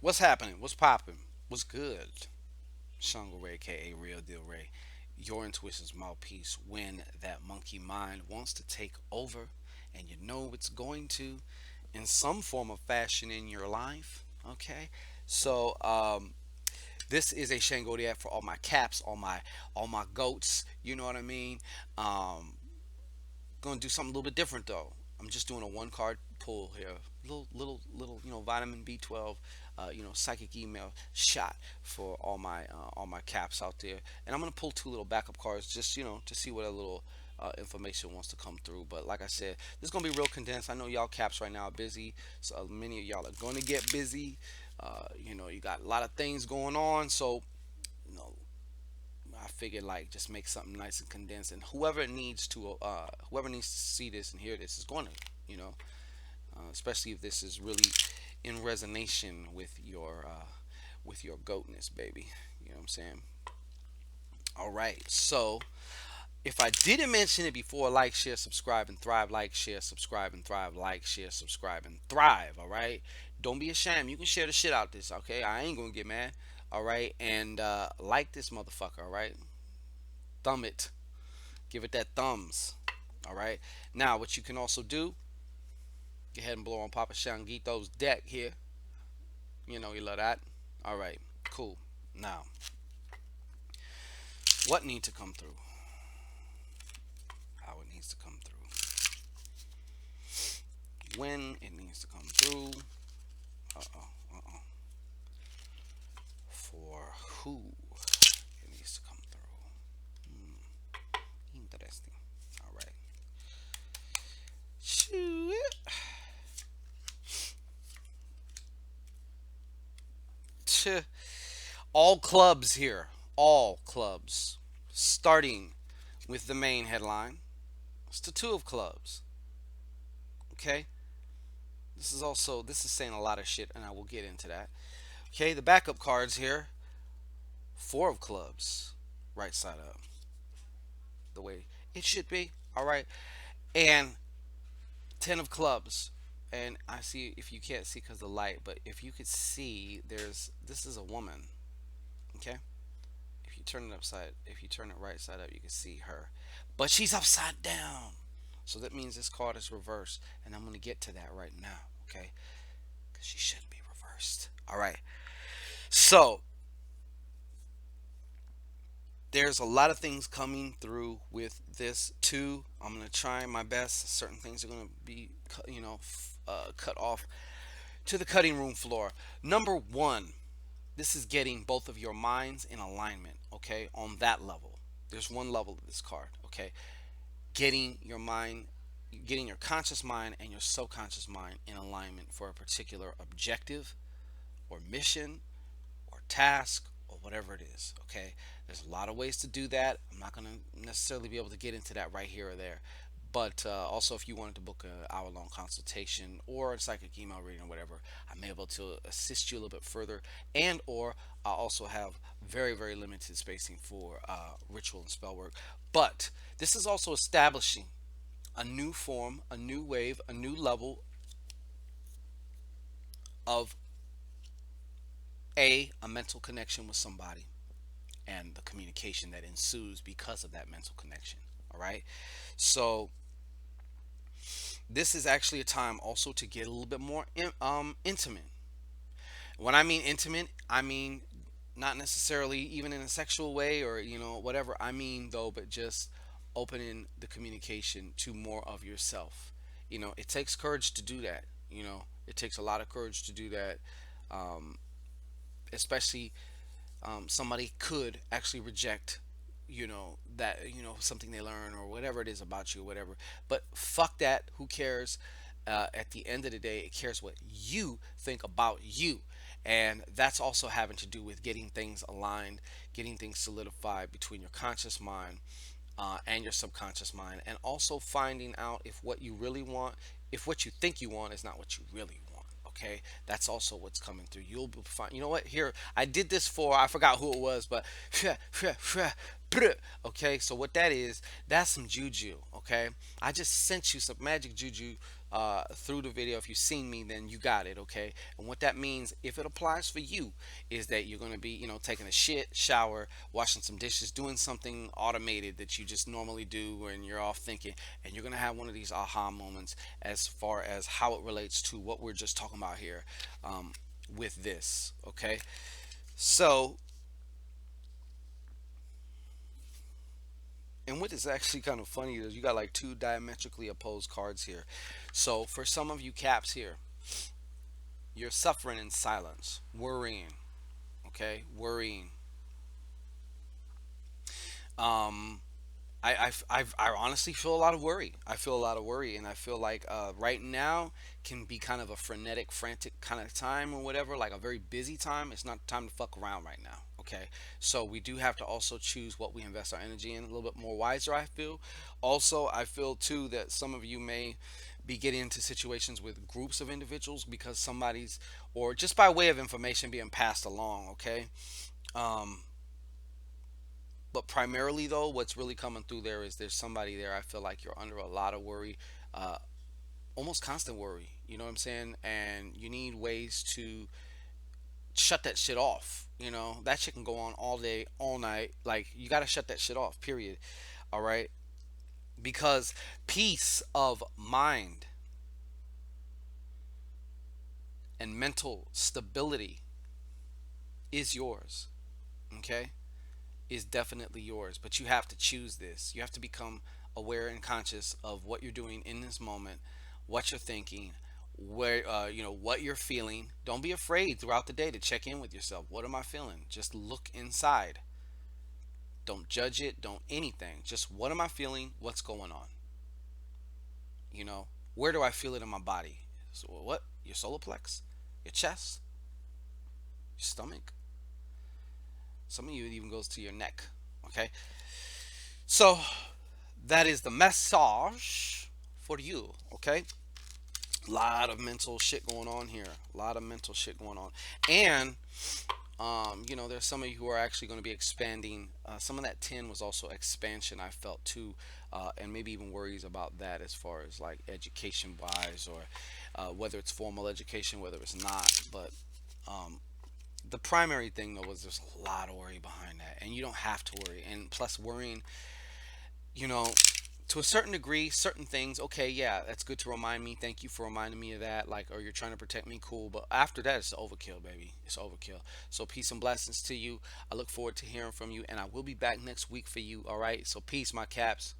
What's happening? What's popping? What's good? ShanGO Ray, aka Real Deal Ray, your intuition's mouthpiece when that monkey mind wants to take over, and you know it's going to, in some form of fashion in your life. Okay, so this is a Shangodiac for all my caps, all my goats. You know what I mean? Um, Gonna do something a little bit different though. I'm just doing a one card pull here. Little, vitamin B12, psychic email shot for all my caps out there. And I'm gonna pull two little backup cards just, to see what a little information wants to come through. But like I said, this is gonna be real condensed. I know y'all caps right now are busy, so many of y'all are gonna get busy. You got a lot of things going on, so you know, I figured like just make something nice and condensed, and whoever needs to see this and hear this is going to, especially if this is really in resonation with your goatness, baby. You know what I'm saying? All right. So if I didn't mention it before, like, share, subscribe, and thrive. Like, share, subscribe, and thrive. Like, share, subscribe, and thrive. All right. Don't be ashamed. You can share the shit out this. Okay. I ain't gonna get mad. All right. And like this motherfucker. All right. Thumb it. Give it that thumbs. All right. Now, what you can also do, go ahead and blow on Papa Shangito's deck here. You love that. All right. Cool. Now, what needs to come through? How it needs to come through. When it needs to come through. Uh oh. Uh oh. For who it needs to come through. Interesting. All right. Shoot. All clubs here. All clubs. Starting with the main headline. It's the two of clubs. Okay? This is saying a lot of shit, and I will get into that. Okay, the backup cards here. Four of clubs. Right side up. The way it should be. Alright. And ten of clubs. And I see, if you can't see because of the light, but if you could see, this is a woman. Okay? If you turn it right side up, you can see her. But she's upside down. So that means this card is reversed. And I'm going to get to that right now. Okay? Because she shouldn't be reversed. All right. So there's a lot of things coming through with this too. I'm going to try my best. Certain things are going to be, cut off to the cutting room floor. Number one, this is getting both of your minds in alignment, okay, on that level. There's one level of this card, okay? Getting your conscious mind and your subconscious mind in alignment for a particular objective or mission or task or whatever it is, okay? There's a lot of ways to do that. I'm not going to necessarily be able to get into that right here or there. But also, if you wanted to book an hour-long consultation or a psychic email reading or whatever, I may be able to assist you a little bit further. And or I also have very, very limited spacing for ritual and spell work. But this is also establishing a new form, a new wave, a new level of a mental connection with somebody and the communication that ensues because of that mental connection. All right. So this is actually a time also to get a little bit more intimate. When I mean intimate, I mean not necessarily even in a sexual way or whatever. I mean though, but just opening the communication to more of yourself. It takes courage to do that. It takes a lot of courage to do that, especially somebody could actually reject that something they learn or whatever it is about you, whatever. But fuck that, who cares? At the end of the day, it cares what you think about you. And that's also having to do with getting things aligned, getting things solidified between your conscious mind and your subconscious mind, and also finding out if what you really want, if what you think you want is not what you really want. Okay, that's also what's coming through. You'll be fine. You know what? Here, I did this for, I forgot who it was, but okay. So what that is, that's some juju. Okay, I just sent you some magic juju through the video. If you've seen me, then you got it, okay? And what that means, if it applies for you, is that you're going to be, taking a shit, shower, washing some dishes, doing something automated that you just normally do when you're off thinking, and you're going to have one of these aha moments as far as how it relates to what we're just talking about here, with this, okay? So, and what is actually kind of funny is you got like two diametrically opposed cards here. So for some of you caps here, you're suffering in silence, worrying, okay? Worrying. Um, I honestly feel a lot of worry. I feel a lot of worry, and I feel like right now can be kind of a frenetic, frantic kind of time or whatever, like a very busy time. It's not time to fuck around right now. Okay, so we do have to also choose what we invest our energy in a little bit more wiser. I feel. Also, I feel too that some of you may be getting into situations with groups of individuals because somebody's, or just by way of information being passed along. Okay. Um, but primarily though, what's really coming through there is there's somebody there. I feel like you're under a lot of worry, uh, almost constant worry. You know what I'm saying? And you need ways to shut that shit off. That shit can go on all day, all night. Like you got to shut that shit off. Period. All right, because peace of mind and mental stability is yours. Okay, is definitely yours, but you have to choose this. You have to become aware and conscious of what you're doing in this moment, what you're thinking, where what you're feeling. Don't be afraid throughout the day to check in with yourself. What am I feeling? Just look inside. Don't judge it. Don't anything. Just what am I feeling? What's going on? You know, where do I feel it in my body? So what? Your solar plex, your chest, your stomach. Some of you it even goes to your neck. Okay, so that is the massage for you. Okay, a lot of mental shit going on here. A lot of mental shit going on, and there's some of you who are actually going to be expanding. Some of that 10 was also expansion. I felt too, and maybe even worries about that as far as like education wise, or whether it's formal education, whether it's not. But the primary thing though was there's a lot of worry behind that, and you don't have to worry. And plus, worrying, you know, to a certain degree, certain things, okay, yeah, that's good to remind me. Thank you for reminding me of that. Like, or you're trying to protect me, cool. But after that, it's overkill, baby. It's overkill. So, peace and blessings to you. I look forward to hearing from you, and I will be back next week for you. All right. So, peace, my caps.